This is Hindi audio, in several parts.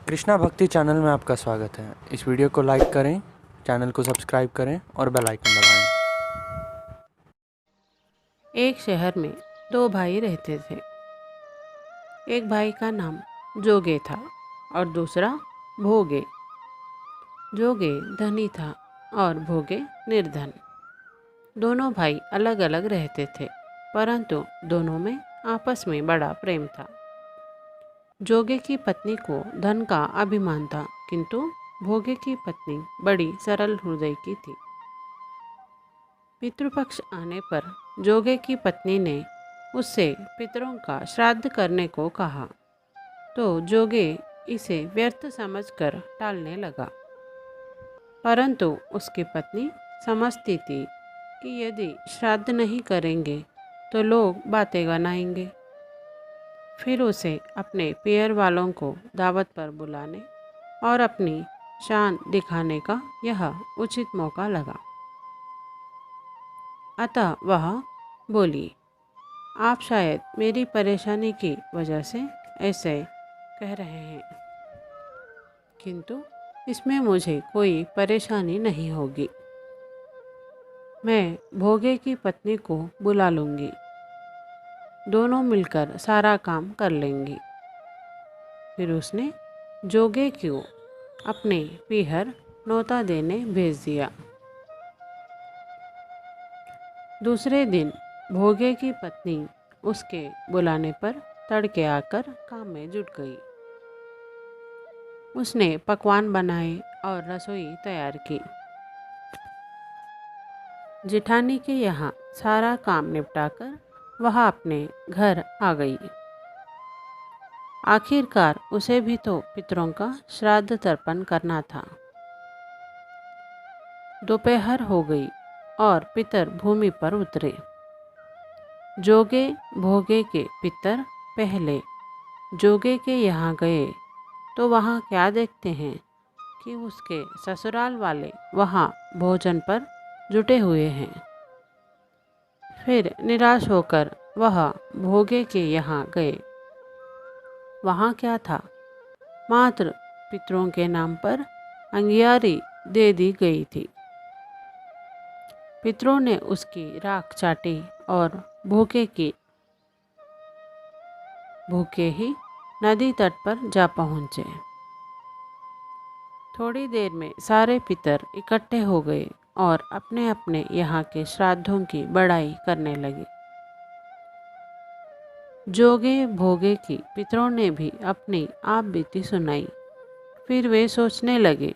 कृष्णा भक्ति चैनल में आपका स्वागत है। इस वीडियो को लाइक करें, चैनल को सब्सक्राइब करें और बेल आइकन दबाएं। एक शहर में दो भाई रहते थे। एक भाई का नाम जोगे था और दूसरा भोगे। जोगे धनी था और भोगे निर्धन। दोनों भाई अलग अलग रहते थे, परंतु दोनों में आपस में बड़ा प्रेम था। जोगे की पत्नी को धन का अभिमान था, किंतु भोगे की पत्नी बड़ी सरल हृदय की थी। पितृपक्ष आने पर जोगे की पत्नी ने उससे पितरों का श्राद्ध करने को कहा, तो जोगे इसे व्यर्थ समझकर टालने लगा। परंतु उसकी पत्नी समझती थी कि यदि श्राद्ध नहीं करेंगे तो लोग बातें बनाएंगे। फिर उसे अपने पियर वालों को दावत पर बुलाने और अपनी शान दिखाने का यह उचित मौका लगा। अतः वह बोली, आप शायद मेरी परेशानी की वजह से ऐसे कह रहे हैं, किंतु इसमें मुझे कोई परेशानी नहीं होगी। मैं भोगे की पत्नी को बुला लूँगी, दोनों मिलकर सारा काम कर लेंगी। फिर उसने जोगे को अपने पीहर नौता देने भेज दिया। दूसरे दिन भोगे की पत्नी उसके बुलाने पर तड़के आकर काम में जुट गई। उसने पकवान बनाए और रसोई तैयार की। जेठानी के यहाँ सारा काम निपटाकर वह अपने घर आ गई। आखिरकार उसे भी तो पितरों का श्राद्ध तर्पण करना था। दोपहर हो गई और पितर भूमि पर उतरे। जोगे भोगे के पितर पहले जोगे के यहाँ गए तो वहाँ क्या देखते हैं कि उसके ससुराल वाले वहाँ भोजन पर जुटे हुए हैं। फिर निराश होकर वह भोगे के यहाँ गए। वहाँ क्या था, मात्र पितरों के नाम पर अंगियारी दे दी गई थी। पितरों ने उसकी राख चाटी और भूखे ही नदी तट पर जा पहुँचे। थोड़ी देर में सारे पितर इकट्ठे हो गए और अपने अपने यहाँ के श्राद्धों की बड़ाई करने लगे। जोगे भोगे की पितरों ने भी अपनी आप बीती सुनाई। फिर वे सोचने लगे,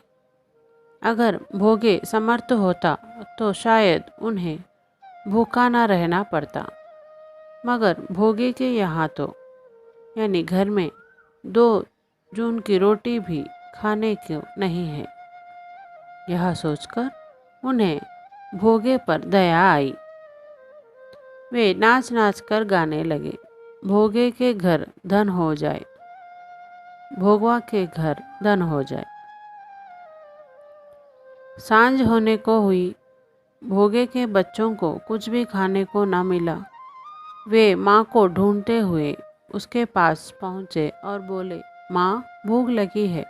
अगर भोगे समर्थ होता तो शायद उन्हें भूखा ना रहना पड़ता, मगर भोगे के यहाँ तो यानी घर में 2 जून की रोटी भी खाने को नहीं है। यह सोचकर उन्हें भोगे पर दया आई। वे नाच नाच कर गाने लगे, भोगे के घर धन हो जाए, भोगवा के घर धन हो जाए। सांझ होने को हुई। भोगे के बच्चों को कुछ भी खाने को न मिला। वे माँ को ढूंढते हुए उसके पास पहुँचे और बोले, माँ, भूख लगी है।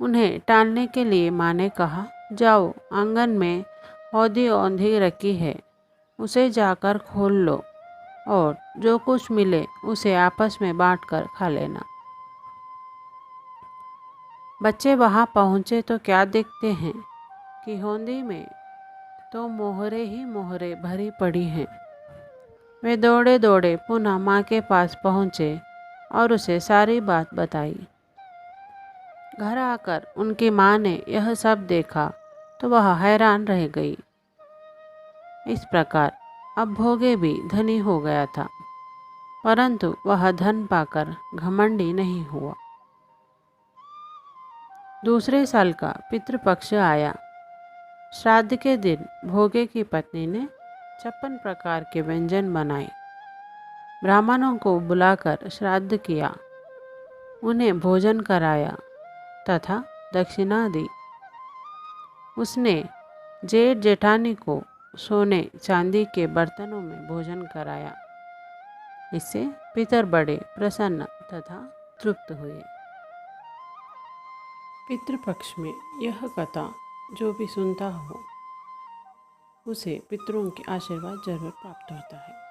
उन्हें टालने के लिए माँ ने कहा, जाओ, आंगन में हौदी औंधी रखी है, उसे जाकर खोल लो और जो कुछ मिले उसे आपस में बांटकर खा लेना। बच्चे वहाँ पहुँचे तो क्या देखते हैं कि हौदी में तो मोहरे ही मोहरे भरी पड़ी हैं। वे दौड़े दौड़े पुनः माँ के पास पहुँचे और उसे सारी बात बताई। घर आकर उनकी माँ ने यह सब देखा तो वह हैरान रह गई। इस प्रकार अब भोगे भी धनी हो गया था, परंतु वह धन पाकर घमंडी नहीं हुआ। दूसरे साल का पितृपक्ष आया। श्राद्ध के दिन भोगे की पत्नी ने 56 प्रकार के व्यंजन बनाए। ब्राह्मणों को बुलाकर श्राद्ध किया, उन्हें भोजन कराया तथा दक्षिणा दी। उसने जेठ जेठानी को सोने चांदी के बर्तनों में भोजन कराया। इससे पितर बड़े प्रसन्न तथा तृप्त हुए। पितृपक्ष में यह कथा जो भी सुनता हो उसे पितरों के आशीर्वाद जरूर प्राप्त होता है।